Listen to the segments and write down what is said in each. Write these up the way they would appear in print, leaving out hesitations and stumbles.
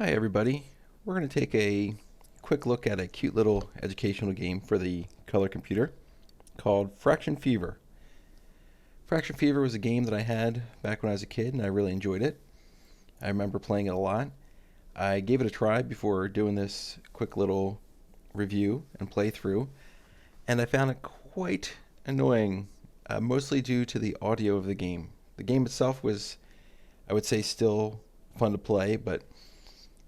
Hi everybody. We're going to take a quick look at a cute little educational game for the color computer called Fraction Fever. Fraction Fever was a game that I had back when I was a kid and I really enjoyed it. I remember playing it a lot. I gave it a try before doing this quick little review and playthrough, and I found it quite annoying, mostly due to the audio of the game. The game itself was, I would say, still fun to play, but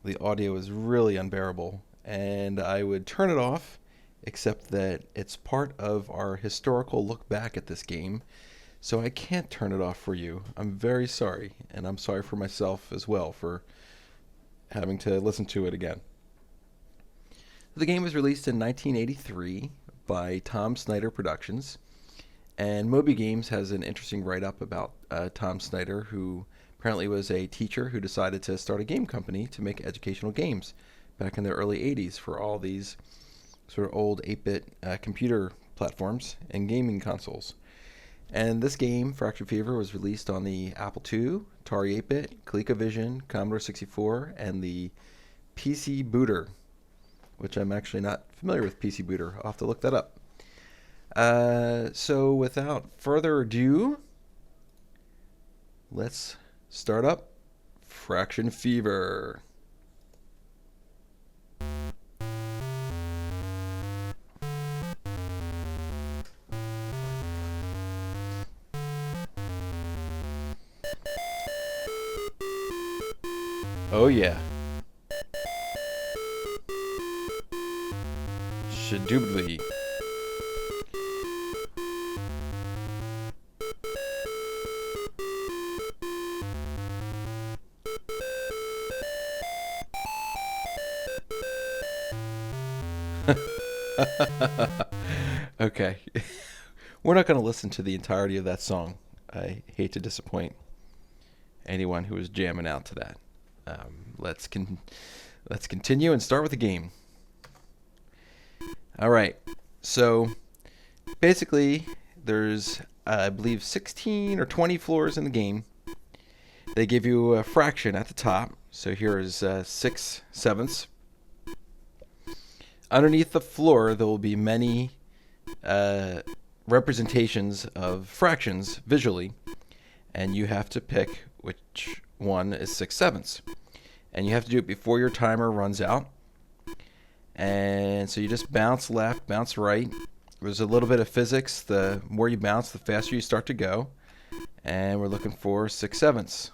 the audio is really unbearable, and I would turn it off, except that it's part of our historical look back at this game, so I can't turn it off for you. I'm very sorry, and I'm sorry for myself as well for having to listen to it again. The game was released in 1983 by Tom Snyder Productions, and Moby Games has an interesting write-up about Tom Snyder, who apparently was a teacher who decided to start a game company to make educational games back in the early 80s for all these sort of old 8-bit computer platforms and gaming consoles. And this game, Fraction Fever, was released on the Apple II, Atari 8-bit, ColecoVision, Commodore 64, and the PC Booter, which I'm actually not familiar with PC Booter. I'll have to look that up. So without further ado, let's start up Fraction Fever. Oh yeah. Shadoobly. Okay. We're not going to listen to the entirety of that song. I hate to disappoint anyone who is jamming out to that. Let's continue and start with the game. All right. So basically, there's I believe 16 or 20 floors in the game. They give you a fraction at the top. So here is 6/7. Underneath the floor, there will be many representations of fractions visually, and you have to pick which one is 6/7. And you have to do it before your timer runs out. And so you just bounce left, bounce right. There's a little bit of physics. The more you bounce, the faster you start to go. And we're looking for 6/7.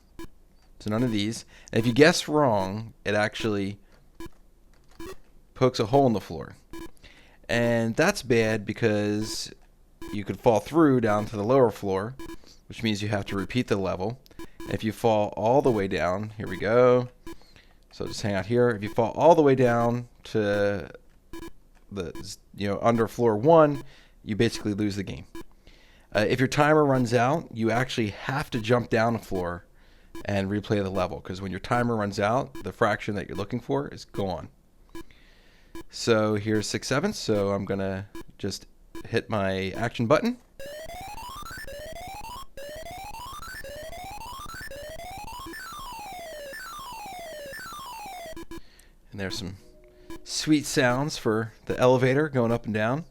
So none of these. And if you guess wrong, it actually pokes a hole in the floor. And that's bad because you could fall through down to the lower floor, which means you have to repeat the level. And if you fall all the way down, here we go. So just hang out here. If you fall all the way down to the under floor 1, you basically lose the game. If your timer runs out, you actually have to jump down a floor and replay the level, because when your timer runs out, the fraction that you're looking for is gone. So here's 6/7. So I'm gonna just hit my action button. And there's some sweet sounds for the elevator going up and down.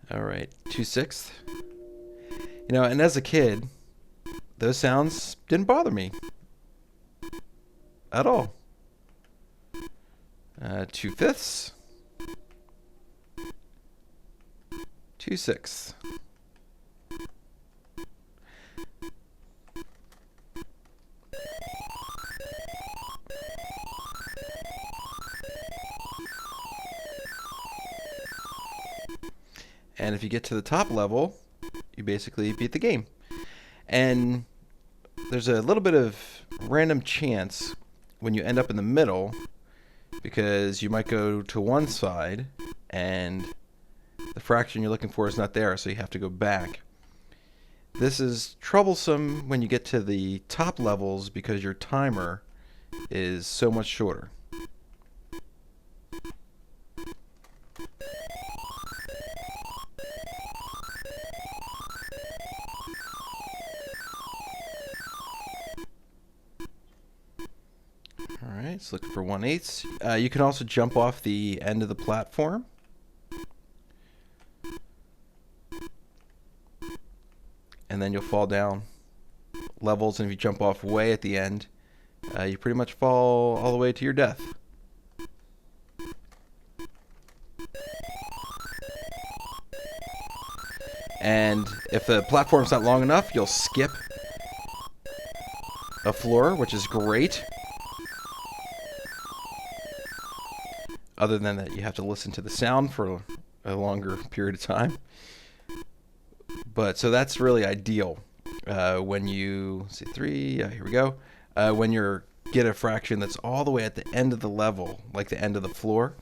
All right, 2/6. And as a kid, those sounds didn't bother me at all. 2/5. 2/6. And if you get to the top level, you basically beat the game. And there's a little bit of random chance when you end up in the middle, because you might go to one side and the fraction you're looking for is not there, so you have to go back. This is troublesome when you get to the top levels because your timer is so much shorter. Alright, so looking for 1/8. You can also jump off the end of the platform. And then you'll fall down levels, and if you jump off way at the end, you pretty much fall all the way to your death. And if the platform's not long enough, you'll skip a floor, which is great. Other than that, you have to listen to the sound for a longer period of time. But so that's really ideal when you see 3. Yeah, here we go. When you get a fraction that's all the way at the end of the level, like the end of the floor,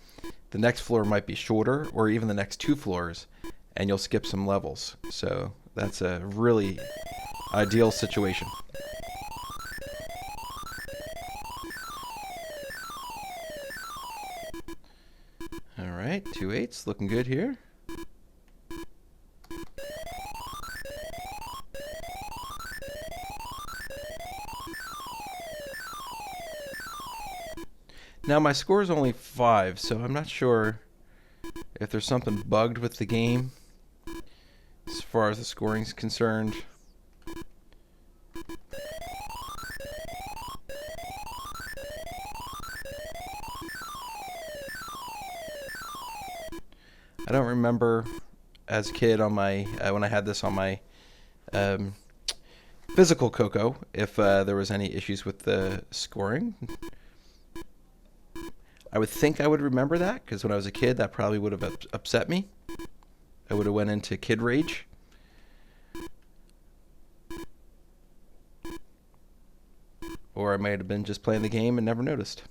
the next floor might be shorter, or even the next 2 floors, and you'll skip some levels. So that's a really ideal situation. All right, 2/8, looking good here. Now my score is only 5, so I'm not sure if there's something bugged with the game as far as the scoring is concerned. I don't remember as a kid on my when I had this on my physical Coco if there was any issues with the scoring. I would think I would remember that, because when I was a kid, that probably would have upset me. I would have went into kid rage. Or I might have been just playing the game and never noticed.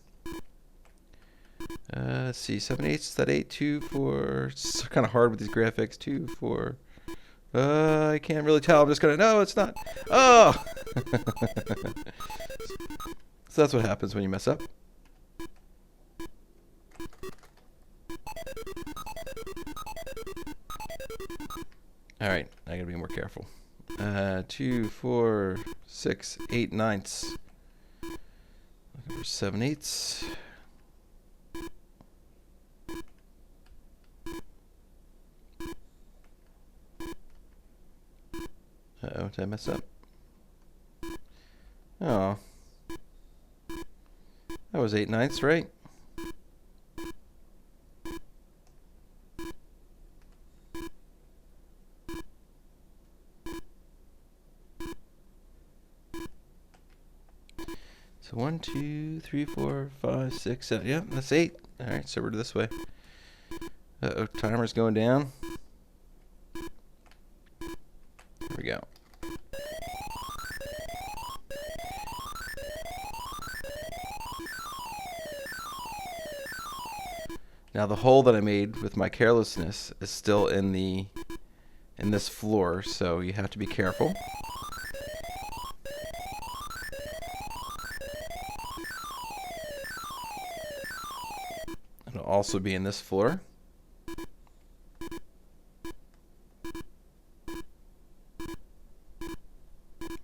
Let's see, 7/8, is that 8, 2, 4? It's kind of hard with these graphics. 2, 4. I can't really tell. I'm just gonna. No, it's not. Oh! So that's what happens when you mess up. All right, I gotta be more careful. 2, 4, 6, 8 9ths. Looking for 7/8. Uh-oh, did I mess up? Oh. That was 8 9ths, right? So 1, 2, 3, 4, 5, 6, 7. Yeah, that's 8. All right, so we're this way. Uh-oh, timer's going down. There we go. Now the hole that I made with my carelessness is still in this floor, so you have to be careful. It'll also be in this floor.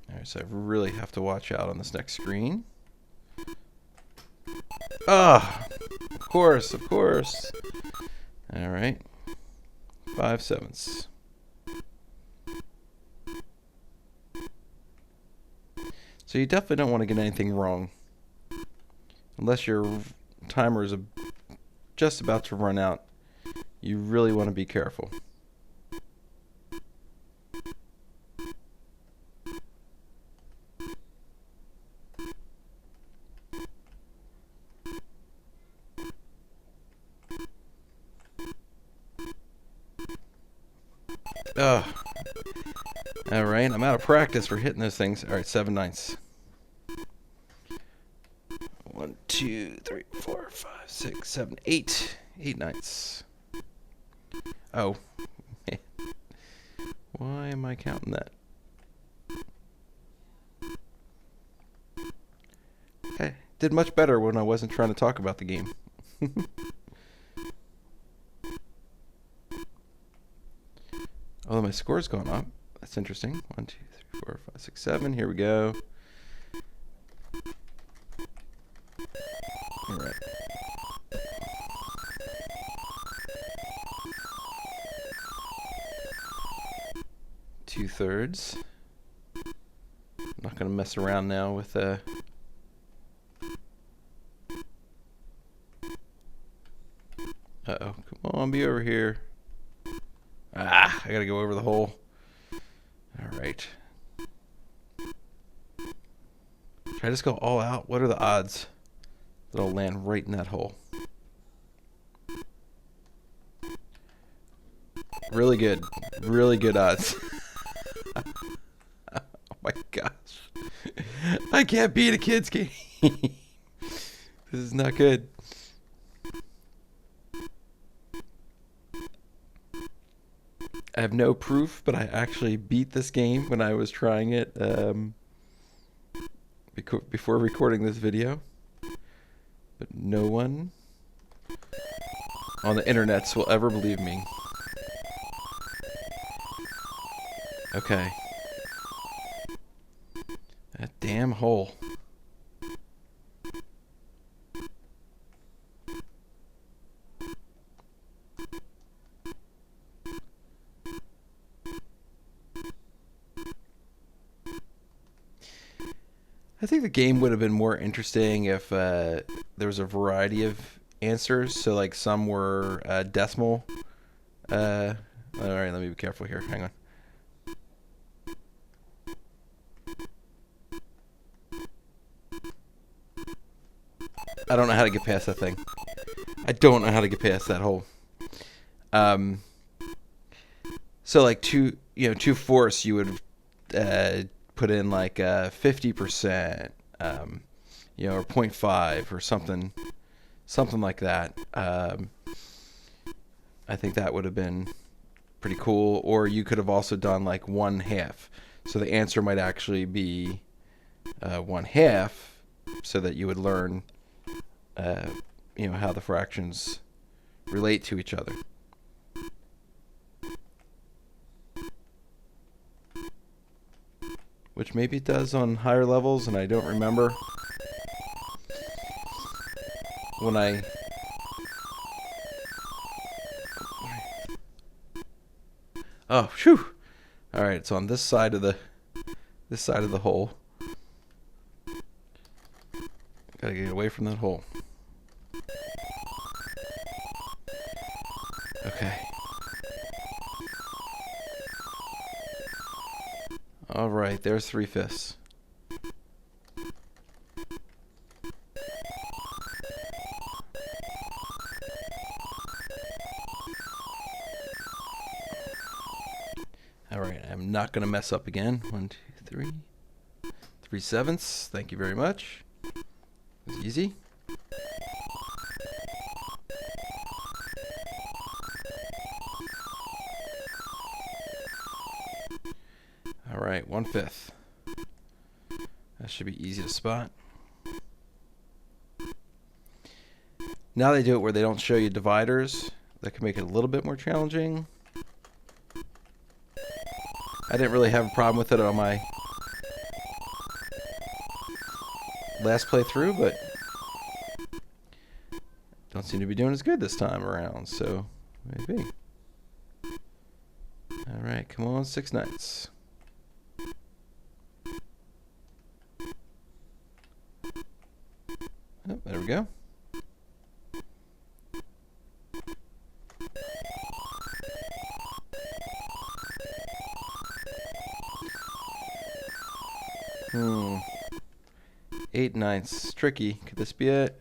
Alright, so I really have to watch out on this next screen. Ah! Of course, of course. Alright. 5 7ths. So you definitely don't want to get anything wrong. Unless your timer is just about to run out. You really want to be careful. Ugh. Alright, I'm out of practice for hitting those things. Alright, 7 9ths. 1, 2, 3, 4, 5, 6, 7, 8. 8 9ths. Oh. Why am I counting that? Okay. Did much better when I wasn't trying to talk about the game. Oh, my score's gone up. That's interesting. 1, 2, 3, 4, 5, 6, 7. Here we go. All right. Two-thirds. I'm not going to mess around now with Uh-oh, come on, be over here. Ah, I gotta go over the hole. Alright. Should I just go all out? What are the odds that I'll land right in that hole? Really good. Really good odds. Oh my gosh. I can't beat a kid's game. This is not good. I have no proof, but I actually beat this game when I was trying it before recording this video. But no one on the internets will ever believe me. Okay. That damn hole. I think the game would have been more interesting if there was a variety of answers. So, like, some were decimal. All right, let me be careful here. Hang on. I don't know how to get past that thing. I don't know how to get past that hole. So, like, two fourths, you would put in like 50%, or 0.5 or something like that. I think that would have been pretty cool. Or you could have also done like 1/2. So the answer might actually be 1/2, so that you would learn, how the fractions relate to each other. Which maybe it does on higher levels, and I don't remember when I... Oh, phew! All right, it's on this side of the hole. Gotta get away from that hole. Okay. All right, there's 3/5. All right, I'm not going to mess up again. 1, 2, 3. 3/7. Thank you very much. It was easy. All right, 1/5. That should be easy to spot. Now they do it where they don't show you dividers. That can make it a little bit more challenging. I didn't really have a problem with it on my last playthrough, but don't seem to be doing as good this time around, so maybe. All right, come on, 6/9. Oh, there we go. Hmm. 8/9. Tricky. Could this be it?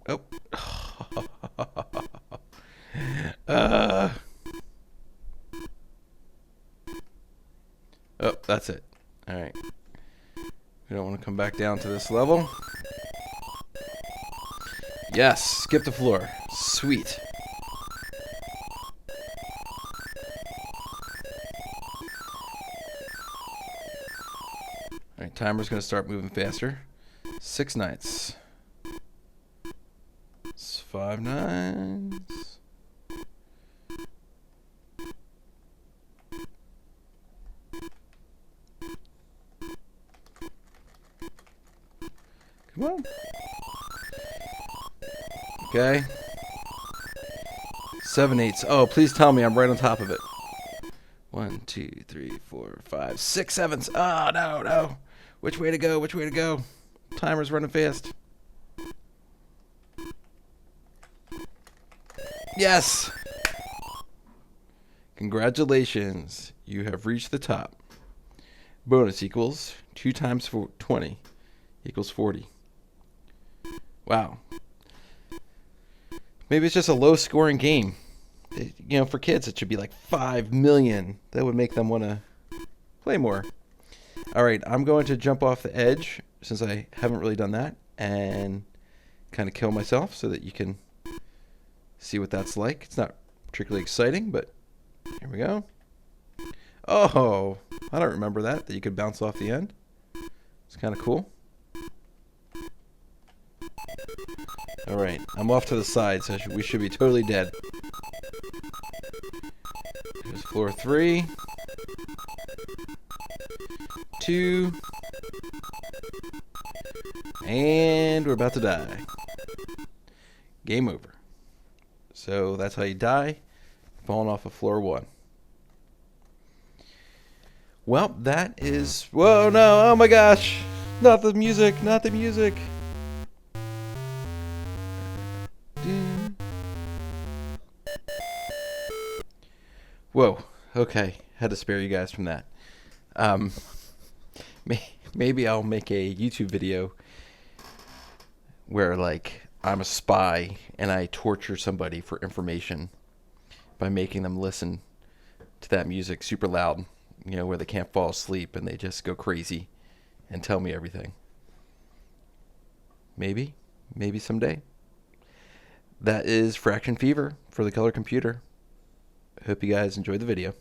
Oh. Oh, that's it. All right. We don't want to come back down to this level. Yes, skip the floor. Sweet. All right, timer's going to start moving faster. 6/9. It's 5/9. Come on. Okay. 7/8. Oh, please tell me I'm right on top of it. 1, 2, 3, 4, 5, 6 7s. Oh, no, no. Which way to go? Which way to go? Timer's running fast. Yes! Congratulations. You have reached the top. Bonus equals 2 times 20 equals 40. Wow. Maybe it's just a low scoring game. You know, for kids it should be like 5 million. That would make them want to play more. All right, I'm going to jump off the edge since I haven't really done that and kind of kill myself so that you can see what that's like. It's not particularly exciting, but here we go. Oh, I don't remember that you could bounce off the end. It's kind of cool. All right, I'm off to the side, so we should be totally dead. Here's floor 3, 2, and we're about to die. Game over. So that's how you die, falling off of floor 1. Well, that is... Whoa, no, oh my gosh! Not the music, not the music! Whoa, okay, had to spare you guys from that. Maybe I'll make a YouTube video where, like, I'm a spy and I torture somebody for information by making them listen to that music super loud, you know, where they can't fall asleep and they just go crazy and tell me everything. Maybe someday. That is Fraction Fever for the Color Computer. I hope you guys enjoyed the video.